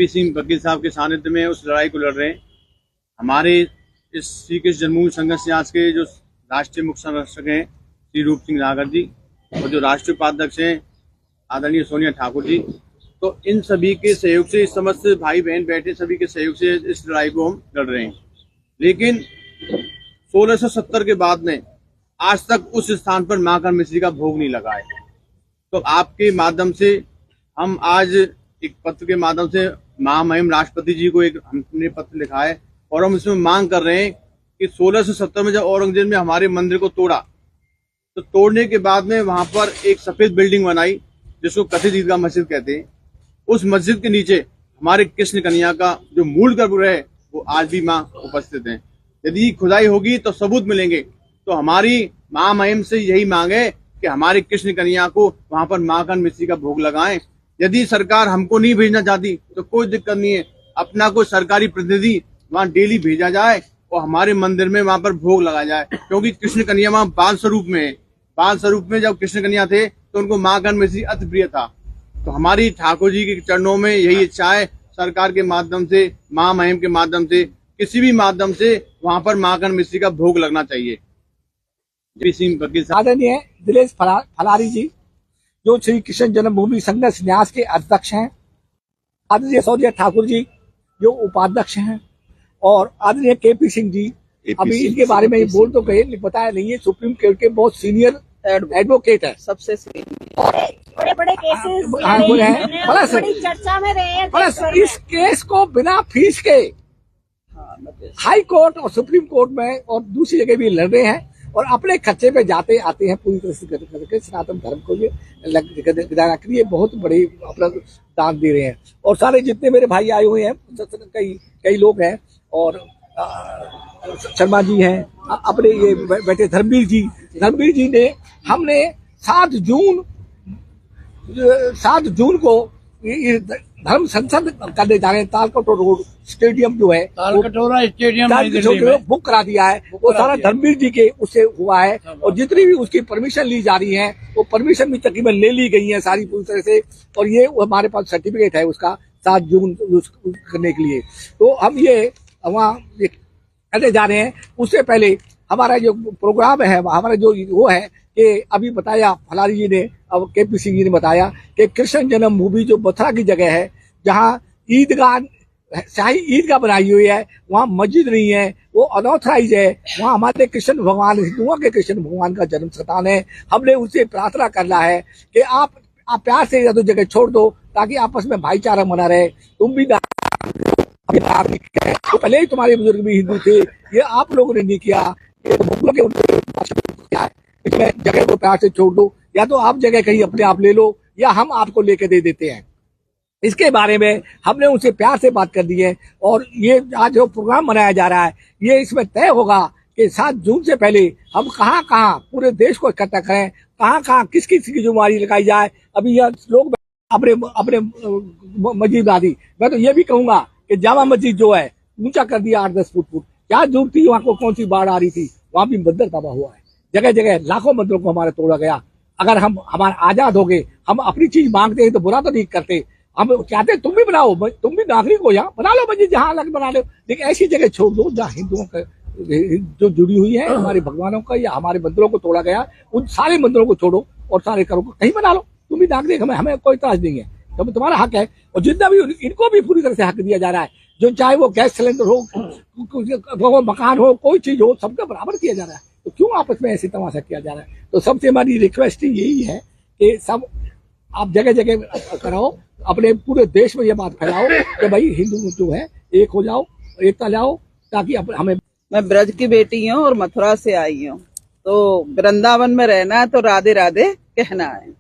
सिंह वकील साहब के सानिध्य में उस लड़ाई को लड़ रहे हैं। हमारे इस श्री कृष्ण जन्मभूमि संघर्ष न्यास के जो राष्ट्रीय मुख्य संरक्षक हैं श्री रूप सिंह नागर जी और जो राष्ट्रीय उपाध्यक्ष हैं आदरणीय सोनिया ठाकुर जी, तो इन सभी के सहयोग से, इस समस्त भाई बहन बैठे सभी के सहयोग से इस लड़ाई को हम लड़ रहे हैं। लेकिन 1670 के बाद में आज तक उस स्थान पर माखन मिश्री का भोग नहीं लगा है। तो आपके माध्यम से हम आज एक पत्र के माध्यम से महामहिम राष्ट्रपति जी को एक हमने पत्र लिखा है और हम इसमें मांग कर रहे हैं कि 1670 में जब औरंगजेब ने हमारे मंदिर को तोड़ा, तो तोड़ने के बाद में वहां पर एक सफेद बिल्डिंग बनाई जिसको कथित ईदगाह मस्जिद कहते हैं। उस मस्जिद के नीचे हमारे कृष्ण कन्हैया का जो मूल गर्भ है वो आज भी मां उपस्थित है। यदि खुदाई होगी तो सबूत मिलेंगे। तो हमारी महामहिम से यही मांग है कि हमारे कृष्ण कन्हैया को वहां पर माखन मिश्री का भोग लगाएं। यदि सरकार हमको नहीं भेजना चाहती तो कोई दिक्कत नहीं है, अपना कोई सरकारी प्रतिनिधि वहां डेली भेजा जाए और हमारे मंदिर में वहां पर भोग लगाया जाए, क्योंकि कृष्ण कन्हैया वहां बाल स्वरूप में है। बाल स्वरूप में जब कृष्ण कन्हैया थे तो उनको माखन मिश्री अति प्रिय था। तो हमारी ठाकुर जी के चरणों में यही इच्छा है, सरकार के माध्यम से, महामहिम के माध्यम से, किसी भी माध्यम से वहां पर माखन मिश्री का भोग लगना चाहिए। आदरणीय दिलेश फलारी जी जो श्री कृष्ण जन्मभूमि संघर्ष न्यास के अध्यक्ष हैं, आदरणीय सोनिया ठाकुर जी जो उपाध्यक्ष हैं और आदरणीय केपी सिंह जी, अभी इनके बारे में बोल तो गए, बताया नहीं है, सुप्रीम कोर्ट के बहुत सीनियर एडवोकेट है, सबसे बड़े बड़े केसेस बड़ी चर्चा में रहे हैं। प्लस इस केस को बिना फीस के हाई कोर्ट और सुप्रीम कोर्ट में और दूसरी जगह भी लड़ रहे हैं और अपने खर्चे पे जाते आते हैं पूरी तरह से करके सनातन धर्म को ये बहुत बड़ी अपना दान दे रहे हैं। और सारे जितने मेरे भाई आए हुए हैं, कई लोग हैं और शर्मा जी हैं, अपने ये बैठे धर्मवीर जी ने, हमने 7 जून को धर्म संसद करने जा रहे हैं। तालकटोरा रोड स्टेडियम जो है, तालकटोरा स्टेडियम बुक करा दिया है, वो सारा धर्मवीर जी के उससे हुआ है और जितनी भी उसकी परमिशन ली जा रही है वो परमिशन भी तकरीबन ले ली गई है सारी पूरी तरह से। और ये हमारे पास सर्टिफिकेट है उसका 7 जून करने के लिए। तो हम ये वहाँ करने जा रहे हैं। उससे पहले हमारा जो प्रोग्राम है, हमारा जो वो है कि अभी बताया फलारी जी ने, अब केपी सिंह जी ने बताया कि कृष्ण जन्मभूमि जो मथुरा की जगह है जहाँ ईदगाह, शाही ईदगाह बनाई हुई है, वहाँ मस्जिद नहीं है, वो अनऑथराइज है, वहाँ हमारे कृष्ण भगवान, हिंदुओं के कृष्ण भगवान का जन्म स्थान है। हमने उनसे प्रार्थना करना है कि आप प्यार से या तो जगह छोड़ दो ताकि आपस में भाईचारा बना रहे। तुम भी तो पहले ही तुम्हारे बुजुर्ग भी हिंदू थे, ये आप लोगों ने नहीं किया, इसमें जगह को प्यार से छोड़ दो, या तो आप जगह कहीं अपने आप ले लो या हम आपको लेके दे देते हैं। इसके बारे में हमने उनसे प्यार से बात कर दी है और ये आज जो प्रोग्राम मनाया जा रहा है ये इसमें तय होगा कि 7 जून से पहले हम कहाँ पूरे देश को इकट्ठा करें, कहाँ किस की जिम्मेवारी लगाई जाए। अभी यह लोग अपने मस्जिद बना दी। मैं तो ये भी कहूंगा कि जामा मस्जिद जो है ऊंचा कर दिया 8-10 फुट, क्या जरूरत थी, वहां को कौन सी बाढ़ आ रही थी, वहां भी मंदिर तबाह हुआ है, जगह जगह लाखों मंदिरों को हमारा तोड़ा गया। अगर हम हमारे आजाद हो गए, हम अपनी चीज मांगते हैं तो बुरा तो नहीं करते, हम चाहते तुम भी बनाओ, तुम भी नागरिक हो, यहाँ बना लो मस्जिद, जहाँ अलग बना लो, लेकिन ऐसी जगह छोड़ दो जहाँ हिंदुओं का जो जुड़ी हुई है हमारे भगवानों का या हमारे मंदिरों को तोड़ा गया, उन सारे मंदिरों को छोड़ो और सारे करो कहीं बना लो, तुम भी नागरिक, हमें कोई इतराज नहीं है, तो तुम्हारा हक है। और जितना भी इनको भी पूरी तरह से हक दिया जा रहा है, जो चाहे वो गैस सिलेंडर हो, मकान हो, कोई चीज हो, सबका बराबर किया जा रहा है। तो क्यों आपस में ऐसे तमाशा किया जा रहा है? तो सबसे हमारी रिक्वेस्ट यही है कि सब आप जगह जगह कराओ, अपने पूरे देश में ये बात फैलाओ कि भाई हिंदू जो है एक हो जाओ, एकता लाओ, ताकि हमें। मैं ब्रज की बेटी हूँ और मथुरा से आई हूँ, तो वृंदावन में रहना है तो राधे राधे कहना है।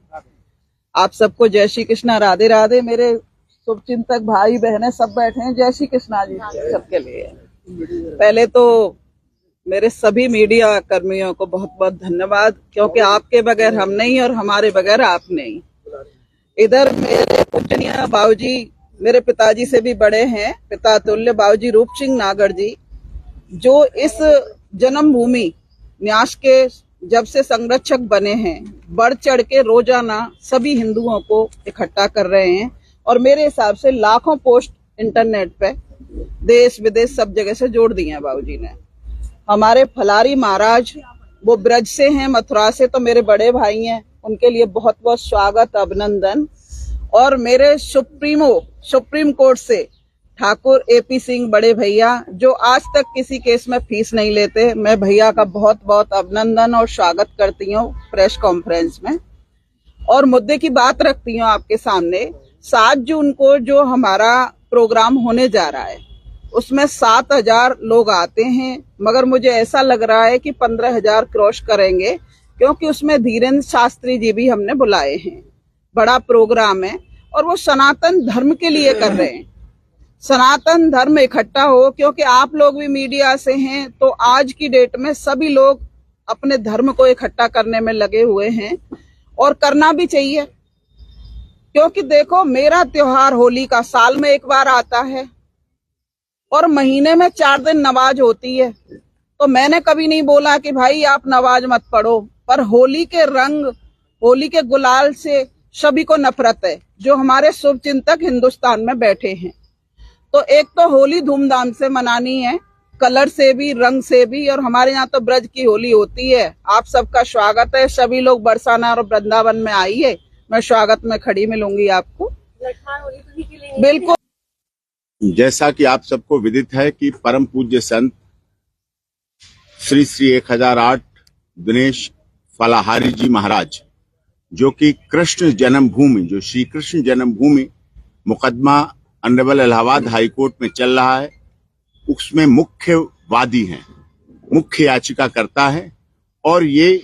आप सबको जय श्री कृष्णा, राधे राधे। मेरे शुभचिंतक भाई बहनें सब बैठे हैं, जय श्री कृष्णा जी सबके लिए। पहले तो मेरे सभी मीडिया कर्मियों को बहुत बहुत धन्यवाद, क्योंकि आपके बगैर हम नहीं और हमारे बगैर आप नहीं। इधर मेरे पूजनीय बाबूजी, मेरे पिताजी से भी बड़े हैं, पिता तुल्य बाबूजी रूप सिंह नागर जी, जो इस जन्मभूमि न्यास के जब से संरक्षक बने हैं, बढ़ चढ़ के रोजाना सभी हिंदुओं को इकट्ठा कर रहे हैं और मेरे हिसाब से लाखों पोस्ट इंटरनेट पे, देश विदेश सब जगह से जोड़ दिए हैं बाबूजी ने। हमारे फलारी महाराज वो ब्रज से हैं, मथुरा से, तो मेरे बड़े भाई हैं, उनके लिए बहुत बहुत स्वागत, अभिनंदन। और मेरे सुप्रीम कोर्ट से ठाकुर एपी सिंह बड़े भैया, जो आज तक किसी केस में फीस नहीं लेते, मैं भैया का बहुत बहुत अभिनंदन और स्वागत करती हूँ प्रेस कॉन्फ्रेंस में। और मुद्दे की बात रखती हूँ आपके सामने। 7 जून को जो हमारा प्रोग्राम होने जा रहा है उसमें 7,000 लोग आते हैं, मगर मुझे ऐसा लग रहा है कि 15,000 क्रॉस करेंगे, क्योंकि उसमें धीरेन्द्र शास्त्री जी भी हमने बुलाए हैं। बड़ा प्रोग्राम है और वो सनातन धर्म के लिए कर रहे हैं। सनातन धर्म इकट्ठा हो, क्योंकि आप लोग भी मीडिया से हैं, तो आज की डेट में सभी लोग अपने धर्म को इकट्ठा करने में लगे हुए हैं और करना भी चाहिए। क्योंकि देखो, मेरा त्योहार होली का साल में एक बार आता है और महीने में 4 दिन नमाज होती है, तो मैंने कभी नहीं बोला कि भाई आप नमाज मत पढ़ो, पर होली के रंग, होली के गुलाल से सभी को नफरत है, जो हमारे शुभचिंतक हिंदुस्तान में बैठे हैं। तो एक तो होली धूमधाम से मनानी है, कलर से भी, रंग से भी, और हमारे यहाँ तो ब्रज की होली होती है। आप सबका स्वागत है, सभी लोग बरसाना और वृंदावन में आइए, मैं स्वागत में खड़ी मिलूंगी आपको, बिल्कुल। जैसा कि आप सबको विदित है कि परम पूज्य संत श्री श्री 1008 दिनेश फलाहारी जी महाराज, जो कि कृष्ण जन्मभूमि, जो श्री कृष्ण जन्मभूमि मुकदमा ऑनरेबल इलाहाबाद हाई कोर्ट में चल रहा है, उसमें मुख्य वादी हैं, मुख्य याचिकाकर्ता है। और ये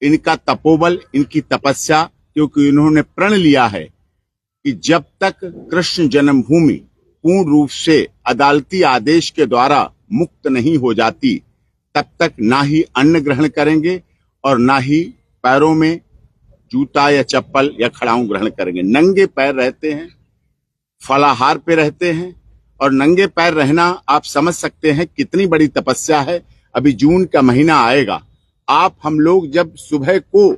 इनका तपोबल, इनकी तपस्या, क्योंकि इन्होंने प्रण लिया है कि जब तक कृष्ण जन्मभूमि पूर्ण रूप से अदालती आदेश के द्वारा मुक्त नहीं हो जाती, तब तक ना ही अन्न ग्रहण करेंगे और ना ही पैरों में जूता या चप्पल या खड़ाऊं ग्रहण करेंगे। नंगे पैर रहते हैं, फलाहार पे रहते हैं, और नंगे पैर रहना आप समझ सकते हैं कितनी बड़ी तपस्या है। अभी जून का महीना आएगा, हम लोग जब सुबह को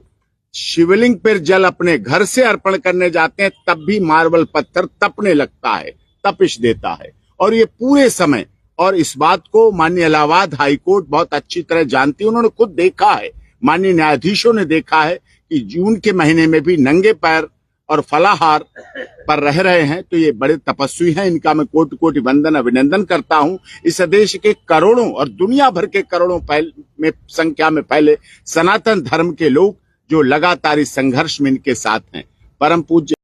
शिवलिंग पर जल अपने घर से अर्पण करने जाते हैं, तब भी मार्बल पत्थर तपने लगता है, तपिश देता है। और ये पूरे समय, और इस बात को माननीय इलाहाबाद हाई कोर्ट बहुत अच्छी तरह जानती है, उन्होंने खुद देखा है, माननीय न्यायाधीशों ने देखा है कि जून के महीने में भी नंगे पैर और फलाहार पर रह रहे हैं। तो ये बड़े तपस्वी हैं, इनका मैं कोटि कोटि वंदन अभिनंदन करता हूं। इस देश के करोड़ों और दुनिया भर के करोड़ों में संख्या में फैले सनातन धर्म के लोग जो लगातार इस संघर्ष में इनके साथ हैं। परम पूज्य